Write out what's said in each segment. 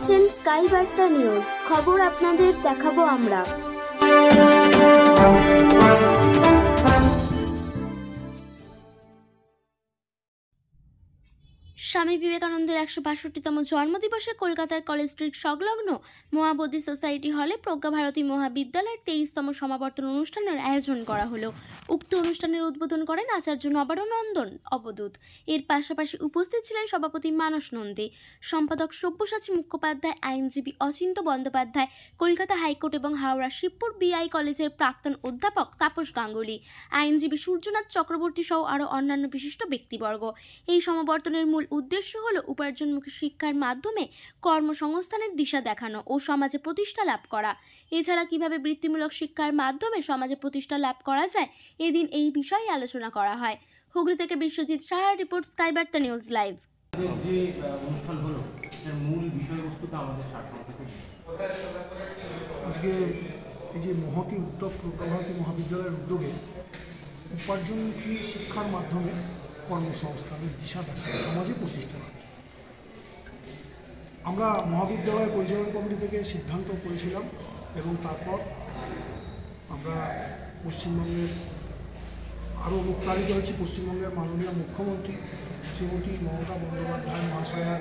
দেখছেন স্কাই বার্তা নিউজ, খবর আপনাদের দেখাবো আমরা। স্বামী বিবেকানন্দের ১৬২তম জন্মদিবসে কলকাতার কলেজ স্ট্রিট সংলগ্ন মহাবোধি সোসাইটি হলে প্রজ্ঞাভারতী মহাবিদ্যালয়ের ২৩তম সমাবর্তন অনুষ্ঠানের আয়োজন করা হলো। উক্ত অনুষ্ঠানের উদ্বোধন করেন আচার্য নবারুণন্দন অবধূত। এর পাশাপাশি উপস্থিত ছিলেন সভাপতি মানস নন্দী, সম্পাদক সব্যসাচী মুখোপাধ্যায়, আইনজীবী অচিন্ত বন্দ্যোপাধ্যায়, কলকাতা হাইকোর্ট এবং হাওড়া শিবপুর বিআই কলেজের প্রাক্তন অধ্যাপক তাপস গাঙ্গুলি, আইনজীবী সূর্যনাথ চক্রবর্তী সহ আরও অন্যান্য বিশিষ্ট ব্যক্তিবর্গ। এই সমাবর্তনের মূল উদ্দেশ্য হল উপার্জনমুখী শিক্ষার মাধ্যমে কর্মসংস্থানের দিশা দেখানো ও সমাজে প্রতিষ্ঠা লাভ করা। এছাড়া কিভাবে বৃত্তিমূলক শিক্ষার মাধ্যমে সমাজে প্রতিষ্ঠা লাভ করা যায়, এদিন এই বিষয়ে আলোচনা করা হয়। হুগলি থেকে বিশ্বজিৎ সাহার রিপোর্ট, স্কাই বার্তা নিউজ লাইভ। যে অনুষ্ঠান হলো এর মূল বিষয়বস্তুটা আমাদের আজকে এই যে মহতি উদ্যোগ প্রজ্ঞাভারতী মহাবিদ্যালয়ের উদ্যোগে উপার্জনমুখী শিক্ষার মাধ্যমে কর্মসংস্থানের দিশা দেখা সমাজে প্রতিষ্ঠা লাভ। আমরা মহাবিদ্যালয় পরিচালনা কমিটি থেকে সিদ্ধান্ত করেছিলাম এবং তারপর আমরা পশ্চিমবঙ্গের আরও অনুপ্রাণিত হয়েছি পশ্চিমবঙ্গের মাননীয় মুখ্যমন্ত্রী শ্রীমতী মমতা বন্দ্যোপাধ্যায় মহাশয়ার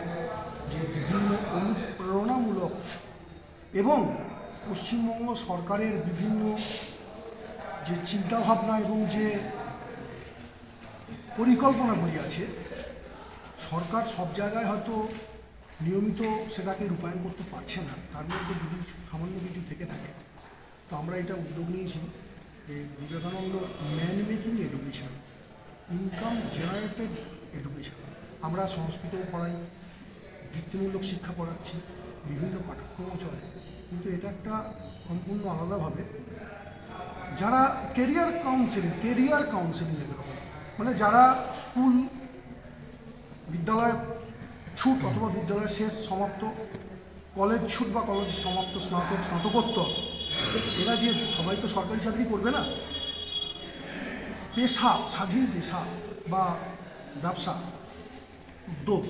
যে বিভিন্ন অনুপ্রেরণামূলক এবং পশ্চিমবঙ্গ সরকারের বিভিন্ন যে চিন্তাভাবনা এবং যে পরিকল্পনাগুলি আছে, সরকার সব জায়গায় হয়তো নিয়মিত সেটাকে রূপায়ণ করতে পারছে না, তার মধ্যে যদি সামান্য কিছু থেকে থাকে তো আমরা এটা উদ্যোগ নিয়েছি যে Vivekananda man making education, income generated education. আমরা সংস্কৃতও পড়াই, বৃত্তিমূলক শিক্ষা পড়াচ্ছি, বিভিন্ন পাঠ্যক্রমও চলে, কিন্তু এটা একটা সম্পূর্ণ আলাদাভাবে যারা কেরিয়ার কাউন্সেলিং একরকম, মানে যারা স্কুল বিদ্যালয় ছুট অথবা বিদ্যালয় শেষ সমাপ্ত, কলেজ ছুট বা কলেজ সমাপ্ত, স্নাতকোত্তর, এরা যে সবাই তো সরকারি চাকরি করবে না, পেশা, স্বাধীন পেশা বা ব্যবসা উদ্যোগ।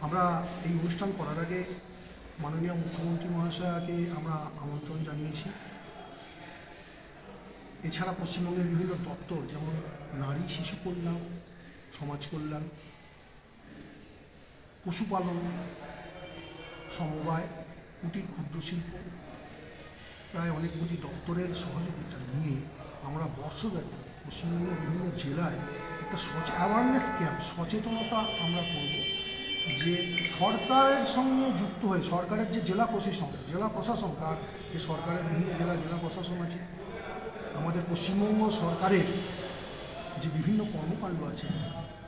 আমরা এই অনুষ্ঠান করার আগে মাননীয় মুখ্যমন্ত্রী মহাশয়কে আমরা আমন্ত্রণ জানিয়েছি। এছাড়া পশ্চিমবঙ্গের বিভিন্ন দপ্তর যেমন নারী শিশু কল্যাণ, সমাজ কল্যাণ, পশুপালন, সমবায়, কুটির ক্ষুদ্র শিল্প, প্রায় অনেকগুলি দপ্তরের সহযোগিতা নিয়ে আমরা বর্ষব্যাপী পশ্চিমবঙ্গের বিভিন্ন জেলায় একটা অ্যাওয়ারনেস ক্যাম্প, সচেতনতা আমরা করব যে সরকারের সঙ্গে যুক্ত হয়ে সরকারের যে জেলা প্রশাসন তার যে সরকারের বিভিন্ন জেলা প্রশাসন আছে, আমাদের পশ্চিমবঙ্গ সরকারের যে বিভিন্ন কর্মকাণ্ড আছে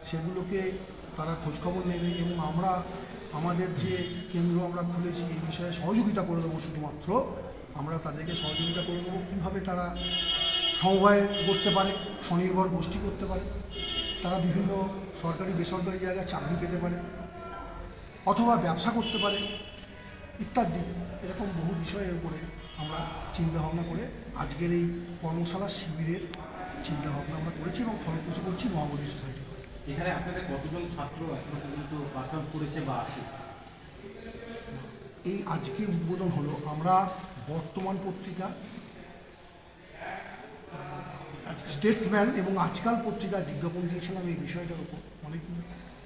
সেগুলোকে তারা খোঁজখবর নেবে এবং আমরা আমাদের যে কেন্দ্র আমরা খুলেছি এই বিষয়ে সহযোগিতা করে দেবো। শুধুমাত্র আমরা তাদেরকে সহযোগিতা করে দেবো কীভাবে তারা সমবায় করতে পারে, স্বনির্ভর গোষ্ঠী করতে পারে, তারা বিভিন্ন সরকারি বেসরকারি জায়গায় চাকরি পেতে পারে অথবা ব্যবসা করতে পারে ইত্যাদি, এরকম বহু বিষয়ের উপরে আমরা চিন্তাভাবনা করে আজকের এই কর্মশালা শিবিরের চিন্তাভাবনা আমরা করেছি এবং ফলপ্রসূ করছি মহাবোধি সোসাইটি। এখানে আপনাদের কতজন ছাত্র এখনো পর্যন্ত পাস আউট করেছে বা আছে? এই আজকে উদ্বোধন হলো, আমরা বর্তমান পত্রিকা, স্টেটসম্যান এবং আজকাল পত্রিকায় বিজ্ঞাপন দিয়েছিলাম এই বিষয়টার উপর, অনেকেই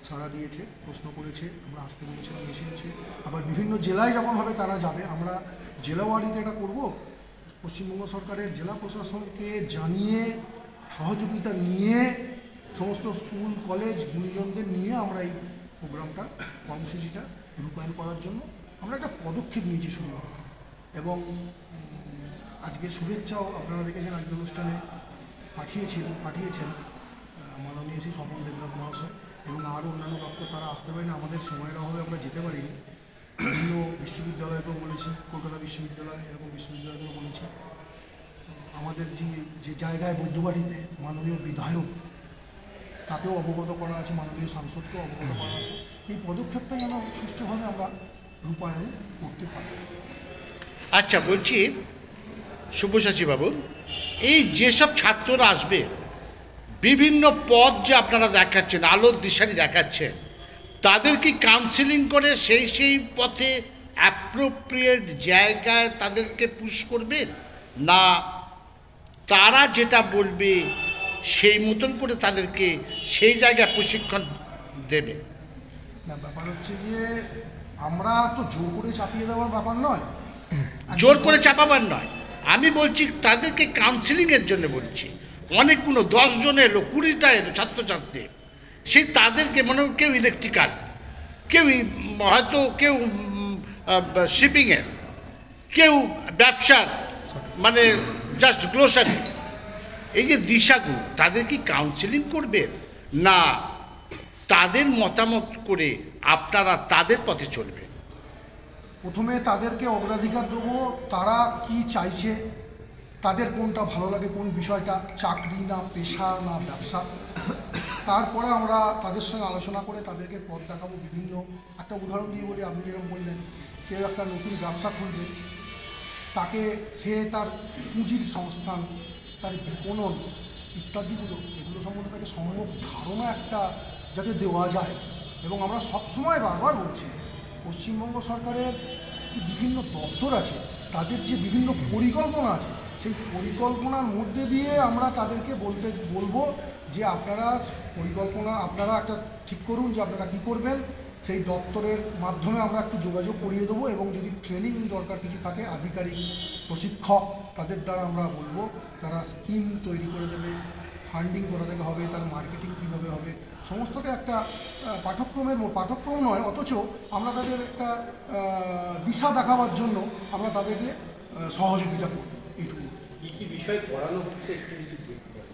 সাড়া দিয়েছে, প্রশ্ন করেছে, আমরা আসতে বলেছিলাম, এসেছে। আবার বিভিন্ন জেলায় যখন হবে তারা যাবে, আমরা জেলাওয়ারিতে এটা করব, পশ্চিমবঙ্গ সরকারের জেলা প্রশাসনকে জানিয়ে সহযোগিতা নিয়ে সমস্ত স্কুল কলেজ গুণীজনদের নিয়ে আমরা এই প্রোগ্রামটা কর্মসূচিটা রূপায়ণ করার জন্য আমরা একটা পদক্ষেপ নিয়েছি শুরুমাত্র। এবং আজকে শুভেচ্ছাও আপনারা দেখেছেন, আজকে অনুষ্ঠানে পাঠিয়েছেন মাননীয় শ্রী স্বপন দেবনাথ মহাশয় এবং আরও অন্যান্য দপ্তর, তারা আসতে পারেনি, আমাদের সময়ের অভাবে আমরা যেতে পারিনি। বিভিন্ন বিশ্ববিদ্যালয়কেও বলেছি, কলকাতা বিশ্ববিদ্যালয়, এরকম বিশ্ববিদ্যালয়কেও বলেছি। আমাদের যে জায়গায় বৈদ্যবাড়িতে মাননীয় বিধায়ক, তাকেও অবগত করা আছে, মাননীয় সাংসদকেও অবগত করা আছে। এই পদক্ষেপটা যেন সুষ্ঠুভাবে আমরা রূপায়ণ করতে পারি। আচ্ছা, বলছি সব্যসাচী বাবু, এই যেসব ছাত্ররা আসবে বিভিন্ন পথ যে আপনারা দেখাচ্ছেন, আলোর দিশারি দেখাচ্ছেন, তাদের কি কাউন্সেলিং করে সেই পথে অ্যাপ্রোপ্রিয়েট জায়গায় তাদেরকে পুশ করবে, না তারা যেটা বলবে সেই মতন করে তাদেরকে সেই জায়গায় প্রশিক্ষণ দেবে? না, ব্যাপার হচ্ছে যে আমরা তো জোর করে চাপিয়ে দেওয়ার ব্যাপার নয়। জোর করে চাপাবার নয়, আমি বলছি তাদেরকে কাউন্সিলিংয়ের জন্য বলছি। অনেকগুলো 10 জন এলো, 20টা এলো ছাত্রছাত্রী, সেই তাদেরকে মনে হয় কেউ ইলেকট্রিক্যাল, কেউ হয়তো কেউ শিপিংয়ে, কেউ ব্যবসার, মানে জাস্ট গ্লোসারি, এই যে দিশাগুলো তাদের কি কাউন্সিলিং করবেন, না তাদের মতামত করে আপনারা তাদের পথে চলবেন? প্রথমে তাদেরকে অগ্রাধিকার দেবো, তারা কি চাইছে, তাদের কোনটা ভালো লাগে, কোন বিষয়টা, চাকরি না পেশা না ব্যবসা। তারপরে আমরা তাদের সঙ্গে আলোচনা করে তাদেরকে পথ দেখাবো। বিভিন্ন একটা উদাহরণ দিয়ে বলি, আপনি যেরকম বললেন কেউ একটা নতুন ব্যবসা খুলবে, তাকে সে তার পুঁজির সংস্থান, তার বিপণন ইত্যাদিগুলো, এগুলো সম্বন্ধে তাকে সম্যক ধারণা একটা যাতে দেওয়া যায়। এবং আমরা সবসময় বারবার বলছি, পশ্চিমবঙ্গ সরকারের যে বিভিন্ন দপ্তর আছে, তাদের যে বিভিন্ন পরিকল্পনা আছে, সেই পরিকল্পনার মধ্যে দিয়ে আমরা তাদেরকে বলবো যে আপনারা পরিকল্পনা আপনারা একটা ঠিক করুন যে আপনারা কী করবেন। সেই দপ্তরের মাধ্যমে আমরা একটু যোগাযোগ করিয়ে দেবো, এবং যদি ট্রেনিং দরকার কিছু থাকে, আধিকারিক প্রশিক্ষক তাদের দ্বারা আমরা বলবো, তারা স্কিম তৈরি করে দেবে, ফান্ডিং কোথা থেকে হবে, তার মার্কেটিং কীভাবে হবে, সমস্তটা একটা পাঠ্যক্রম নয়, অথচ আমরা তাদের একটা দিশা দেখাবার জন্য আমরা তাদেরকে সহযোগিতা করব। এইটুকু। কী কী বিষয় পড়ানো হচ্ছে একটু যদি বলতে পারেন?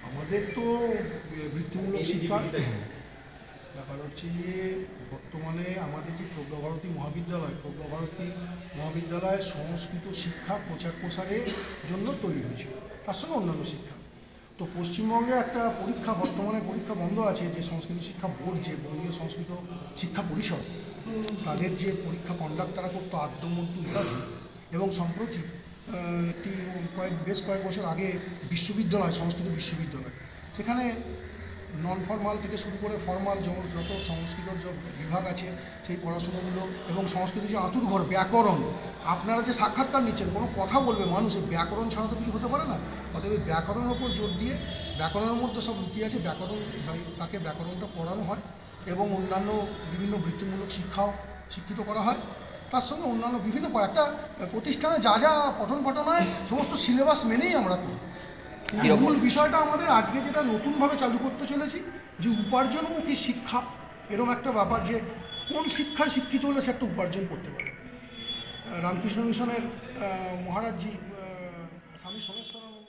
আমাদের তো বৃত্তিমূলক শিক্ষা, ব্যাপার হচ্ছে যে বর্তমানে আমাদের যে প্রজ্ঞাভারতী মহাবিদ্যালয় সংস্কৃত শিক্ষার প্রচার প্রসারের জন্য তৈরি হয়েছিল, তার সঙ্গে অন্যান্য শিক্ষা। তো পশ্চিমবঙ্গে একটা পরীক্ষা, বর্তমানে পরীক্ষা বন্ধ আছে, যে সংস্কৃত শিক্ষা বোর্ড, যে বঙ্গীয় সংস্কৃত শিক্ষা পরিষদ, তাদের যে পরীক্ষা কন্ডাক্ট তারা করতো আদ্যমন্ত ইত্যাদি। এবং সম্প্রতি একটি বেশ কয়েক বছর আগে বিশ্ববিদ্যালয়, সংস্কৃত বিশ্ববিদ্যালয়, সেখানে নন ফর্মাল থেকে শুরু করে ফর্মাল যত সংস্কৃত যে বিভাগ আছে সেই পড়াশোনাগুলো, এবং সংস্কৃত যে আঁতুড়ঘর ব্যাকরণ, আপনারা যে সাক্ষাৎকার নিচ্ছেন, কোনো কথা বলবে মানুষ, ব্যাকরণ ছাড়া তো কিছু হতে পারে না। অতএব ব্যাকরণের ওপর জোর দিয়ে, ব্যাকরণের মধ্যে সব লুকিয়ে আছে, তাকে ব্যাকরণটা পড়ানো হয়, এবং অন্যান্য বিভিন্ন বৃত্তিমূলক শিক্ষাও শিক্ষিত করা হয়। তার সঙ্গে অন্যান্য বিভিন্ন একটা প্রতিষ্ঠানে যা যা পঠন পাঠন হয় সমস্ত সিলেবাস মেনেই আমরা করি। কিন্তু মূল বিষয়টা আমাদের আজকে যেটা নতুনভাবে চালু করতে চলেছি, যে উপার্জনমুখী শিক্ষা, এরকম একটা ব্যাপার, যে কোন শিক্ষায় শিক্ষিত হলে সে একটা উপার্জন করতে পারে। রামকৃষ্ণ মিশনের মহারাজজি স্বামী সোমেশ্বরানন্দ